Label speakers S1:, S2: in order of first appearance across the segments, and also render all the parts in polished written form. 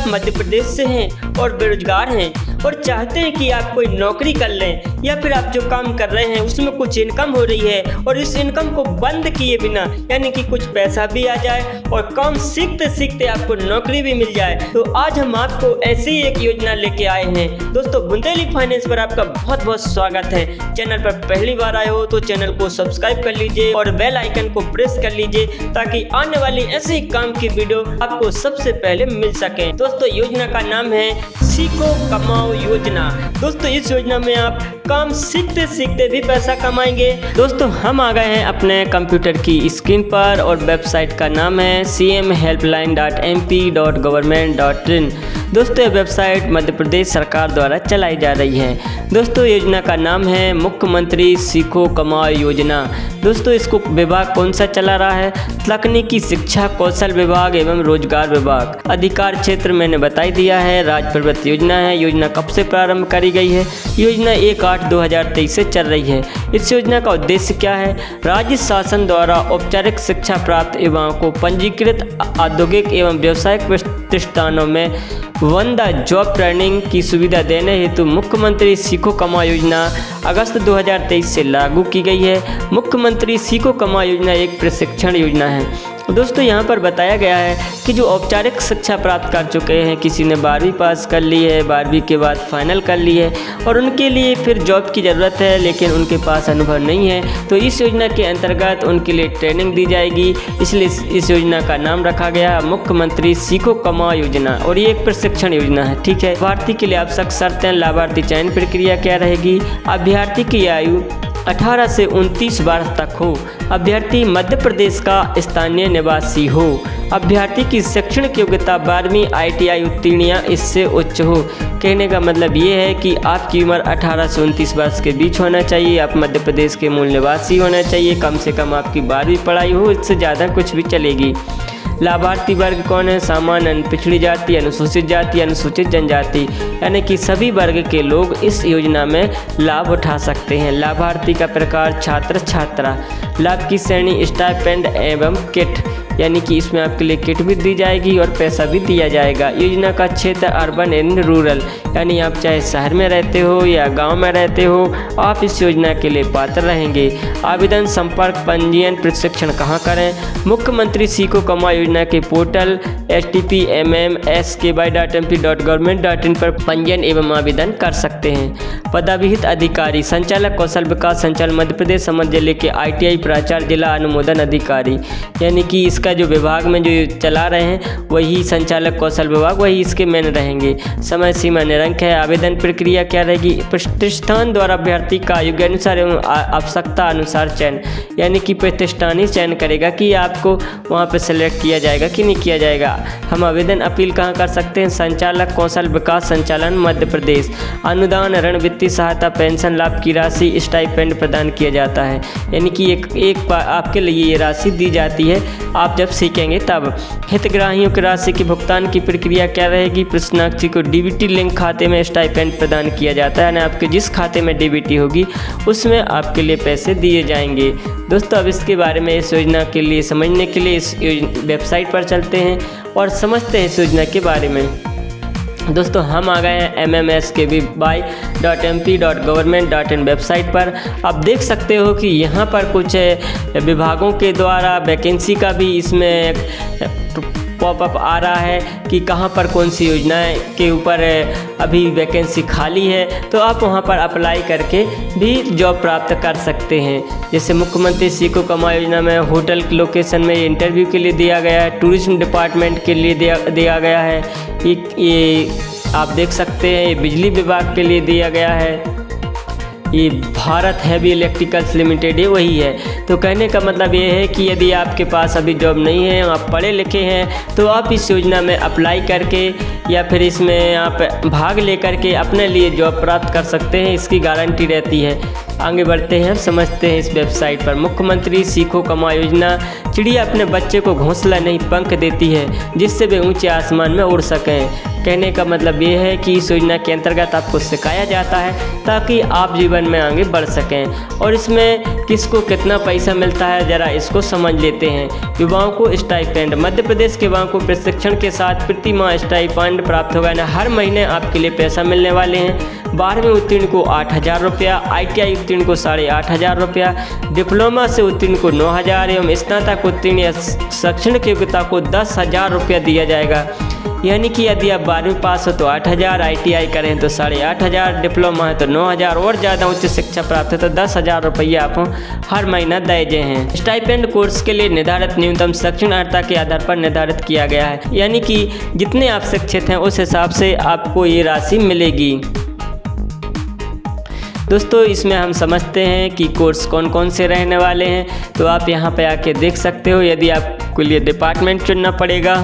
S1: आप मध्य प्रदेश से हैं और बेरोजगार हैं और चाहते हैं कि आप कोई नौकरी कर लें, या फिर आप जो काम कर रहे हैं उसमें कुछ इनकम हो रही है और इस इनकम को बंद किए बिना, यानी कि कुछ पैसा भी आ जाए और काम सीखते सीखते आपको नौकरी भी मिल जाए, तो आज हम आपको ऐसी एक योजना लेके आए हैं। दोस्तों, बुंदेली फाइनेंस पर आपका बहुत बहुत स्वागत है। चैनल पर पहली बार आए हो तो चैनल को सब्सक्राइब कर लीजिए और बेल आइकन को प्रेस कर लीजिए ताकि आने वाली ऐसे काम की वीडियो आपको सबसे पहले मिल सके। दोस्तों, योजना का नाम है सीखो कमाओ योजना। दोस्तों, इस योजना में आप काम सीखते सीखते भी पैसा कमाएंगे। दोस्तों, हम आ गए हैं अपने कंप्यूटर की स्क्रीन पर और वेबसाइट का नाम है cmhelpline.mp.government.in। दोस्तों, ये वेबसाइट मध्य प्रदेश सरकार द्वारा चलाई जा रही है। दोस्तों, योजना का नाम है मुख्यमंत्री सीखो कमाओ योजना। दोस्तों, इसको विभाग कौन सा चला रहा है? तकनीकी शिक्षा कौशल विभाग एवं रोजगार विभाग। अधिकार क्षेत्र मैंने बता दिया है, राज्य प्रवृत्त योजना है। योजना कब से प्रारंभ करी गई है? योजना 1/8/2023 से चल रही है। इस योजना का उद्देश्य क्या है? राज्य शासन द्वारा औपचारिक शिक्षा प्राप्त युवाओं को पंजीकृत औद्योगिक एवं व्यावसायिक प्रतिष्ठानों में वन द जॉब ट्रेनिंग की सुविधा देने हेतु मुख्यमंत्री सीखो कमाओ योजना अगस्त 2023 से लागू की गई है। मुख्यमंत्री सीखो कमाओ योजना एक प्रशिक्षण योजना है। दोस्तों, यहाँ पर बताया गया है कि जो औपचारिक शिक्षा प्राप्त कर चुके हैं, किसी ने 12वीं पास कर ली है, 12वीं के बाद फाइनल कर ली है और उनके लिए फिर जॉब की ज़रूरत है लेकिन उनके पास अनुभव नहीं है, तो इस योजना के अंतर्गत उनके लिए ट्रेनिंग दी जाएगी। इसलिए इस योजना का नाम रखा गया मुख्यमंत्री सीखो कमाओ योजना और ये एक प्रशिक्षण योजना है। ठीक है, लाभार्थी के लिए आवश्यक शर्तें। लाभार्थी चयन प्रक्रिया क्या रहेगी? अभ्यर्थी की आयु 18 से 29 वर्ष तक हो। अभ्यर्थी मध्य प्रदेश का स्थानीय निवासी हो। अभ्यर्थी की शैक्षणिक योग्यता 12वीं ITI उत्तीर्ण या इससे उच्च हो। कहने का मतलब ये है कि आपकी उम्र 18 से 29 वर्ष के बीच होना चाहिए। आप मध्य प्रदेश के मूल निवासी होना चाहिए। कम से कम आपकी 12वीं पढ़ाई हो, इससे ज़्यादा कुछ भी चलेगी। लाभार्थी वर्ग कौन है? सामान्य, पिछड़ी जाति, अनुसूचित जाति, अनुसूचित जनजाति, यानी कि सभी वर्ग के लोग इस योजना में लाभ उठा सकते हैं। लाभार्थी का प्रकार छात्र छात्रा। लाभ की श्रेणी स्टाइपेंड एवं किट, यानी कि इसमें आपके लिए किट भी दी जाएगी और पैसा भी दिया जाएगा। योजना का क्षेत्र अर्बन एंड रूरल, यानी आप चाहे शहर में रहते हो या गांव में रहते हो, आप इस योजना के लिए पात्र रहेंगे। आवेदन, संपर्क, पंजीयन, प्रशिक्षण कहाँ करें? मुख्यमंत्री सीखो कमाओ योजना के पोर्टल http://mmsky.mp.government.in पर पंजीयन एवं आवेदन कर सकते हैं। पदाभिहित अधिकारी, संचालक कौशल विकास संचालक मध्य प्रदेश समस्त जिले के ITI प्राचार्य, जिला अनुमोदन अधिकारी, यानी कि इसका जो विभाग में जो चला रहे हैं वही संचालक कौशल विभाग, वही इसके मेन रहेंगे। समय सीमा निरंक है। आवेदन प्रक्रिया क्या रहेगी? प्रतिष्ठान द्वारा अभ्यर्थी का योग्यानुसार एवं आवश्यकता अनुसार चयन, यानी कि प्रतिष्ठान ही चयन करेगा कि आपको वहाँ पर सेलेक्ट किया जाएगा कि नहीं किया जाएगा। हम आवेदन अपील कहाँ कर सकते हैं? संचालक कौशल विकास संचालन मध्य प्रदेश। अनुदान, ऋण, वित्तीय सहायता, पेंशन लाभ की राशि, स्टाइपेंड प्रदान किया जाता है, यानी कि एक आपके लिए ये राशि दी जाती है आप जब सीखेंगे तब। हितग्राहियों की राशि के भुगतान की प्रक्रिया क्या रहेगी? प्रश्नार्थी को DBT लिंक खाते में स्टाइपेंड प्रदान किया जाता है, यानी आपके जिस खाते में DBT होगी उसमें आपके लिए पैसे दिए जाएंगे। दोस्तों, अब इसके बारे में, इस योजना के लिए समझने के लिए इस वेबसाइट पर चलते हैं और समझते हैं इस योजना के बारे में। दोस्तों, हम आ गए हैं mmsky.mp.government.in वेबसाइट पर। आप देख सकते हो कि यहाँ पर कुछ विभागों के द्वारा वैकेंसी का भी इसमें पॉपअप आ रहा है कि कहाँ पर कौन सी योजनाएं के ऊपर अभी वैकेंसी खाली है, तो आप वहाँ पर अप्लाई करके भी जॉब प्राप्त कर सकते हैं। जैसे मुख्यमंत्री सीखो कमाओ योजना में होटल लोकेशन में इंटरव्यू के लिए दिया गया है, टूरिज्म डिपार्टमेंट के लिए दिया गया है, ये आप देख सकते हैं। ये बिजली विभाग के लिए दिया गया है। ये भारत हैवी इलेक्ट्रिकल्स लिमिटेड है, वही है। तो कहने का मतलब ये है कि यदि आपके पास अभी जॉब नहीं है, आप पढ़े लिखे हैं, तो आप इस योजना में अप्लाई करके या फिर इसमें आप भाग लेकर के अपने लिए जॉब प्राप्त कर सकते हैं। इसकी गारंटी रहती है। आगे बढ़ते हैं, समझते हैं इस वेबसाइट पर। मुख्यमंत्री सीखो कमाओ योजना। चिड़िया अपने बच्चे को घोंसला नहीं पंख देती है जिससे वे ऊंचे आसमान में उड़ सकें। कहने का मतलब ये है कि इस योजना के अंतर्गत आपको सिखाया जाता है ताकि आप जीवन में आगे बढ़ सकें। और इसमें किसको कितना पैसा मिलता है ज़रा इसको समझ लेते हैं। युवाओं को स्टाइपेंड, मध्य प्रदेश के युवाओं को प्रशिक्षण के साथ प्रति माह स्टाइपेंड प्राप्त होगा ना, हर महीने आपके लिए पैसा मिलने वाले हैं। 12वीं उत्तीर्ण को 8,000 रुपया, ITI उत्तीर्ण को 8,500 रुपया, डिप्लोमा से उत्तीर्ण को 9,000 एवं स्नातक उत्तीर्ण या शैक्षणिक योग्यता को 10,000 रुपया दिया जाएगा। यानी कि यदि आप 12वीं पास हो तो 8,000, ITI करें तो 8,500, डिप्लोमा है तो 9,000 और ज़्यादा उच्च शिक्षा प्राप्त है तो 10,000 रुपये आपको हर महीना दिए गए हैं। स्टाइपेंड कोर्स के लिए निर्धारित न्यूनतम शैक्षणिक अर्हता के आधार पर निर्धारित किया गया है, यानी कि जितने आप शिक्षित हैं उस हिसाब से आपको ये राशि मिलेगी। दोस्तों इसमें हम समझते हैं कि कोर्स कौन कौन से रहने वाले हैं, तो आप यहाँ पे आके देख सकते हो। यदि आपके लिए डिपार्टमेंट चुनना पड़ेगा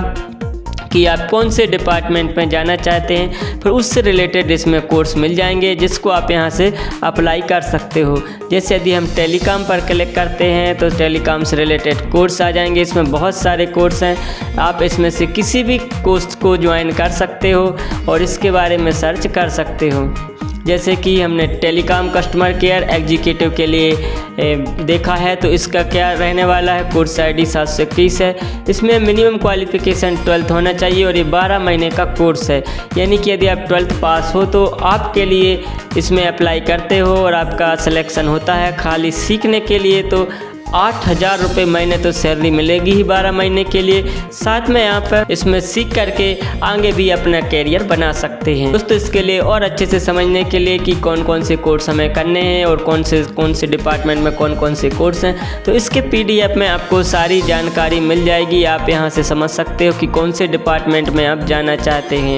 S1: कि आप कौन से डिपार्टमेंट में जाना चाहते हैं, फिर उससे रिलेटेड इसमें कोर्स मिल जाएंगे जिसको आप यहाँ से अप्लाई कर सकते हो। जैसे यदि हम टेलीकॉम पर क्लिक करते हैं तो टेलीकॉम से रिलेटेड कोर्स आ जाएंगे। इसमें बहुत सारे कोर्स हैं, आप इसमें से किसी भी कोर्स को ज्वाइन कर सकते हो और इसके बारे में सर्च कर सकते हो। जैसे कि हमने टेलीकॉम कस्टमर केयर एग्जीक्यूटिव के लिए देखा है, तो इसका क्या रहने वाला है, कोर्स ID 721 है। इसमें मिनिमम क्वालिफिकेशन 12th होना चाहिए और ये 12 महीने का कोर्स है। यानी कि यदि आप 12th पास हो तो आपके लिए इसमें अप्लाई करते हो और आपका सिलेक्शन होता है। खाली सीखने के लिए तो 8,000 रुपये महीने तो सैलरी मिलेगी ही 12 महीने के लिए। साथ में आप इसमें सीख करके आगे भी अपना कैरियर बना सकते हैं। दोस्तों इसके लिए और अच्छे से समझने के लिए कि कौन कौन से कोर्स हमें करने हैं और कौन से डिपार्टमेंट में कौन कौन से कोर्स हैं, तो इसके PDF में आपको सारी जानकारी मिल जाएगी। आप यहाँ से समझ सकते हो कि कौन से डिपार्टमेंट में आप जाना चाहते हैं।